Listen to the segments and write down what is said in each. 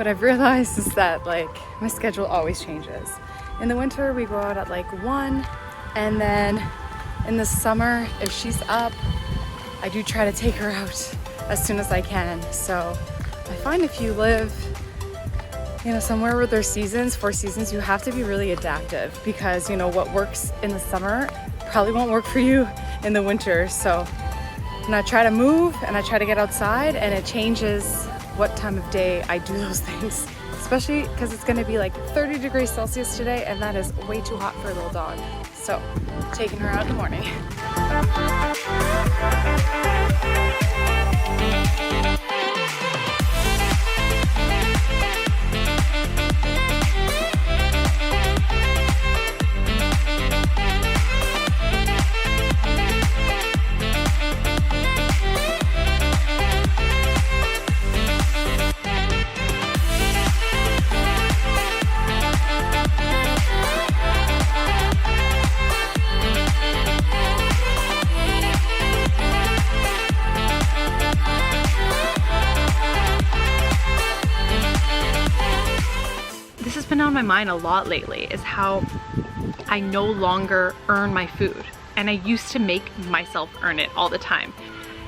what I've realized is that like my schedule always changes. In the winter, we go out at like 1, and then in the summer, if she's up, I do try to take her out as soon as I can. So I find if you live, you know, somewhere where there's seasons, 4 seasons, you have to be really adaptive, because you know what works in the summer probably won't work for you in the winter. So and I try to move and I try to get outside, and it changes what time of day I do those things, especially because it's going to be like 30 degrees Celsius today, and that is way too hot for a little dog. So taking her out in the morning. Been on my mind a lot lately is how I no longer earn my food, and I used to make myself earn it all the time,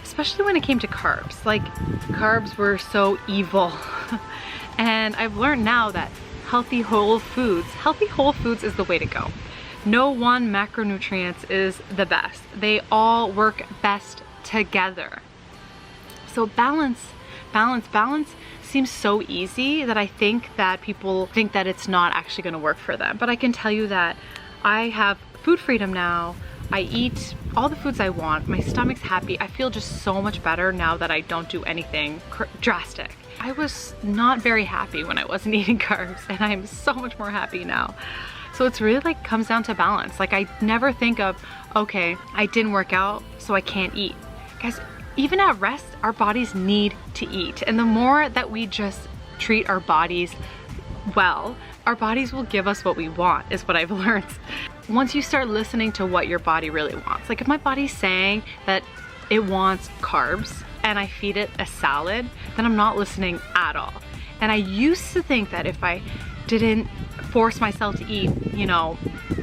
especially when it came to carbs. Like, carbs were so evil. And I've learned now that healthy whole foods is the way to go. No one macronutrient is the best. They all work best together. So balance seems so easy that I think that people think that it's not actually going to work for them. But I can tell you that I have food freedom now. I eat all the foods I want. My stomach's happy. I feel just so much better now that I don't do anything drastic. I was not very happy when I wasn't eating carbs, and I'm so much more happy now. So it's really like comes down to balance. Like, I never think of, okay, I didn't work out, so I can't eat. Guys, even at rest, our bodies need to eat. And the more that we just treat our bodies well, our bodies will give us what we want, is what I've learned. Once you start listening to what your body really wants, like if my body's saying that it wants carbs and I feed it a salad, then I'm not listening at all. And I used to think that if I didn't force myself to eat, you know,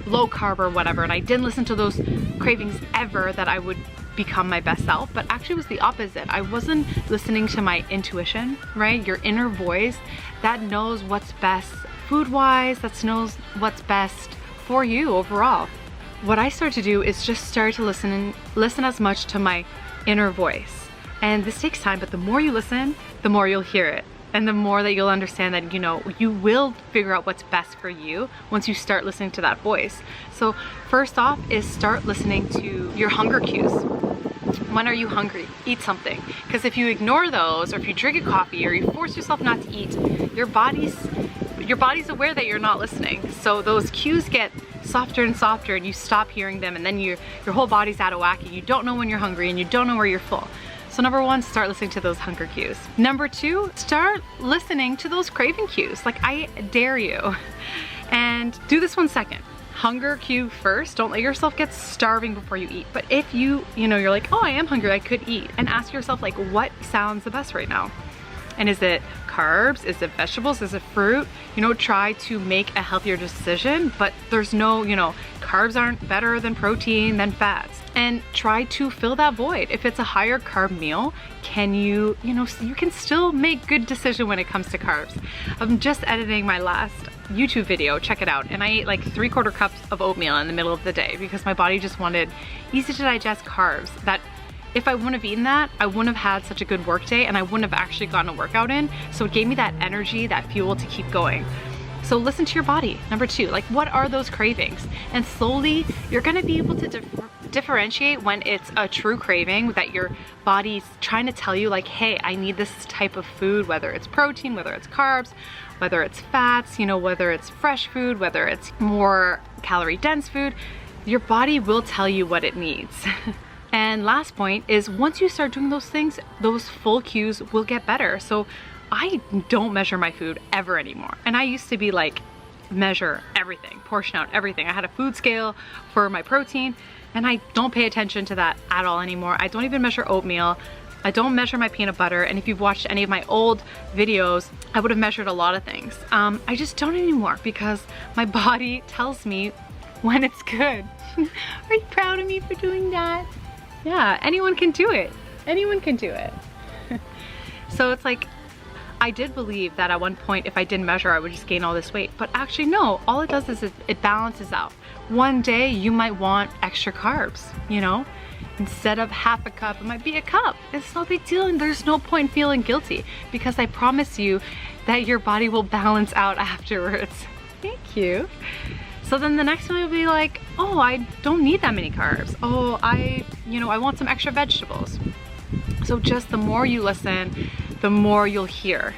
low carb or whatever, and I didn't listen to those cravings ever, that I would become my best self. But actually it was the opposite. I wasn't listening to my intuition, right? Your inner voice that knows what's best food-wise, that knows what's best for you overall. What I started to do is just start to listen as much to my inner voice. And this takes time, but the more you listen, the more you'll hear it. And the more that you'll understand that, you know, you will figure out what's best for you once you start listening to that voice. So first off is start listening to your hunger cues. When are you hungry? Eat something. Because if you ignore those, or if you drink a coffee, or you force yourself not to eat, your body's aware that you're not listening. So those cues get softer and softer, and you stop hearing them, and then your whole body's out of whack, and you don't know when you're hungry, and you don't know where you're full. So number 1, start listening to those hunger cues. Number 2, start listening to those craving cues. Like, I dare you. And do this 1 second. Hunger cue first. Don't let yourself get starving before you eat. But if you know, you're like, oh, I am hungry, I could eat. And ask yourself, like, what sounds the best right now? And is it carbs? Is it vegetables? Is it fruit? You know, try to make a healthier decision, but there's no, you know, carbs aren't better than protein, than fats. And try to fill that void. If it's a higher carb meal, can you know, you can still make good decision when it comes to carbs. I'm just editing my last YouTube video, check it out. And I ate like 3/4 cups of oatmeal in the middle of the day because my body just wanted easy to digest carbs that if I wouldn't have eaten that, I wouldn't have had such a good work day, and I wouldn't have actually gotten a workout in. So it gave me that energy, that fuel to keep going. So listen to your body. Number 2, like, what are those cravings? And slowly you're gonna be able to differentiate when it's a true craving that your body's trying to tell you, like, hey, I need this type of food, whether it's protein, whether it's carbs, whether it's fats, you know, whether it's fresh food, whether it's more calorie dense food. Your body will tell you what it needs. And last point is, once you start doing those things, those full cues will get better. So I don't measure my food ever anymore. And I used to be like, measure everything, portion out everything. I had a food scale for my protein, and I don't pay attention to that at all anymore. I don't even measure oatmeal. I don't measure my peanut butter, and if you've watched any of my old videos, I would have measured a lot of things. I just don't anymore because my body tells me when it's good. Are you proud of me for doing that? Yeah, anyone can do it. Anyone can do it. So it's like, I did believe that at one point if I didn't measure, I would just gain all this weight. But actually no, all it does is it balances out. One day you might want extra carbs, you know? Instead of half a cup, it might be a cup. It's no big deal, and there's no point feeling guilty because I promise you that your body will balance out afterwards. Thank you. So then the next one will be like, oh, I don't need that many carbs. Oh, I want some extra vegetables. So just the more you listen, the more you'll hear.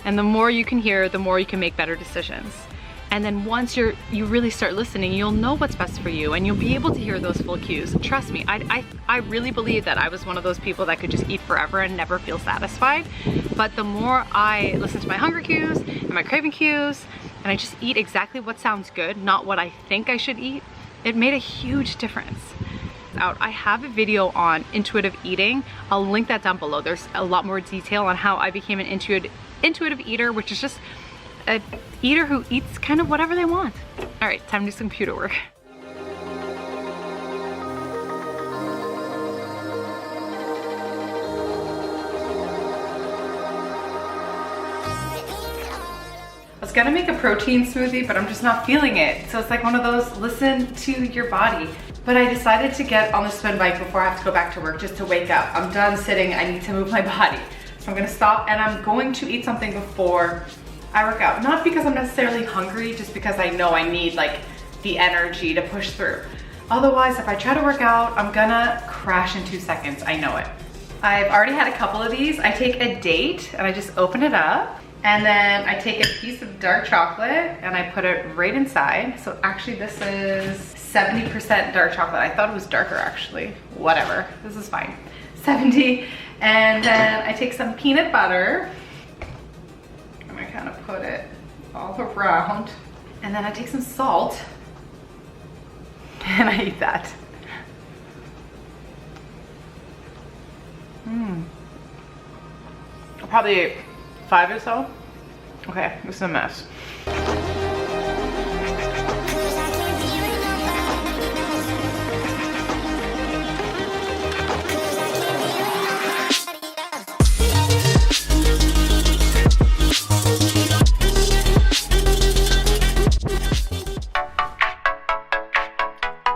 And the more you can hear, the more you can make better decisions. And then once you really start listening, you'll know what's best for you and you'll be able to hear those full cues. Trust me, I really believe that I was one of those people that could just eat forever and never feel satisfied. But the more I listen to my hunger cues and my craving cues, and I just eat exactly what sounds good, not what I think I should eat, it made a huge difference. I have a video on intuitive eating. I'll link that down below. There's a lot more detail on how I became an intuitive eater, which is just an eater who eats kind of whatever they want. All right, time to do some computer work. I was gonna make a protein smoothie, but I'm just not feeling it. So it's like one of those, listen to your body. But I decided to get on the spin bike before I have to go back to work just to wake up. I'm done sitting, I need to move my body. So I'm gonna stop and I'm going to eat something before I work out. Not because I'm necessarily hungry, just because I know I need like the energy to push through. Otherwise, if I try to work out, I'm gonna crash in 2 seconds, I know it. I've already had a couple of these. I take a date and I just open it up. And then I take a piece of dark chocolate and I put it right inside. So actually this is 70% dark chocolate. I thought it was darker actually. Whatever, this is fine. 70. And then I take some peanut butter and I kind of put it all around. And then I take some salt and I eat that. I'll probably eat 5 or so. Okay, this is a mess.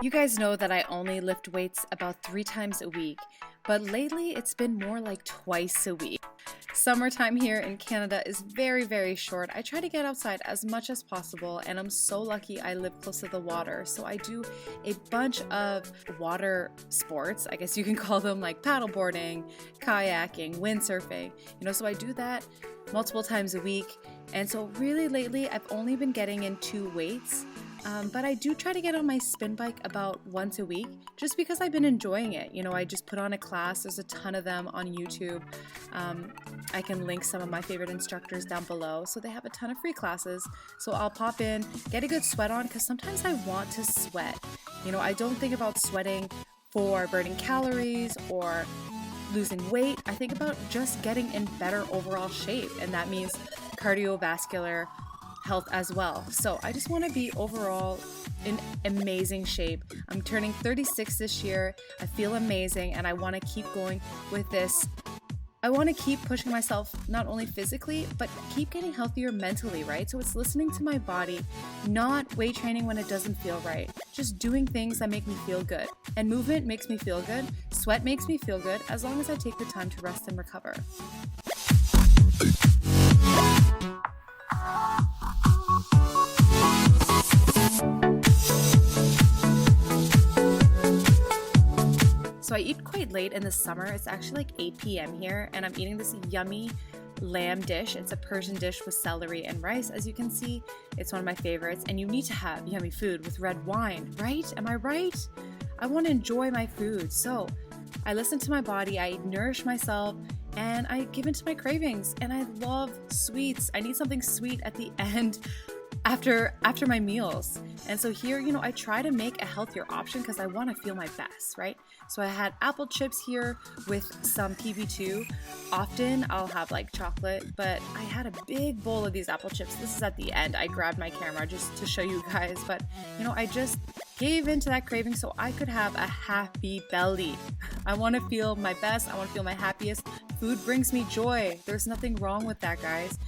You guys know that I only lift weights about 3 times a week, but lately it's been more like twice a week. Summertime here in Canada is very, very short. I try to get outside as much as possible, and I'm so lucky I live close to the water. So I do a bunch of water sports, I guess you can call them, like paddleboarding, kayaking, windsurfing, so I do that multiple times a week. And so really lately I've only been getting in 2 weights. But I do try to get on my spin bike about once a week just because I've been enjoying it. I just put on a class. There's a ton of them on YouTube. I can link some of my favorite instructors down below. So they have a ton of free classes. So I'll pop in, get a good sweat on because sometimes I want to sweat. I don't think about sweating for burning calories or losing weight. I think about just getting in better overall shape. And that means cardiovascular health as well. So I just want to be overall in amazing shape. I'm turning 36 this year. I feel amazing and I want to keep going with this. I want to keep pushing myself not only physically, but keep getting healthier mentally, right? So it's listening to my body, not weight training when it doesn't feel right. Just doing things that make me feel good. And movement makes me feel good. Sweat makes me feel good as long as I take the time to rest and recover. So I eat quite late in the summer. It's actually like 8 p.m. here, and I'm eating this yummy lamb dish. It's a Persian dish with celery and rice. As you can see, it's one of my favorites, and you need to have yummy food with red wine, right? Am I right? I want to enjoy my food. So I listen to my body, I nourish myself, and I give in to my cravings, and I love sweets. I need something sweet at the end after my meals. And so here, you know, I try to make a healthier option because I want to feel my best, right? So I had apple chips here with some PB2. Often I'll have like chocolate, but I had a big bowl of these apple chips. This is at the end. I grabbed my camera just to show you guys, but you know, I just gave into that craving so I could have a happy belly. I want to feel my best. I want to feel my happiest. Food brings me joy. There's nothing wrong with that, guys.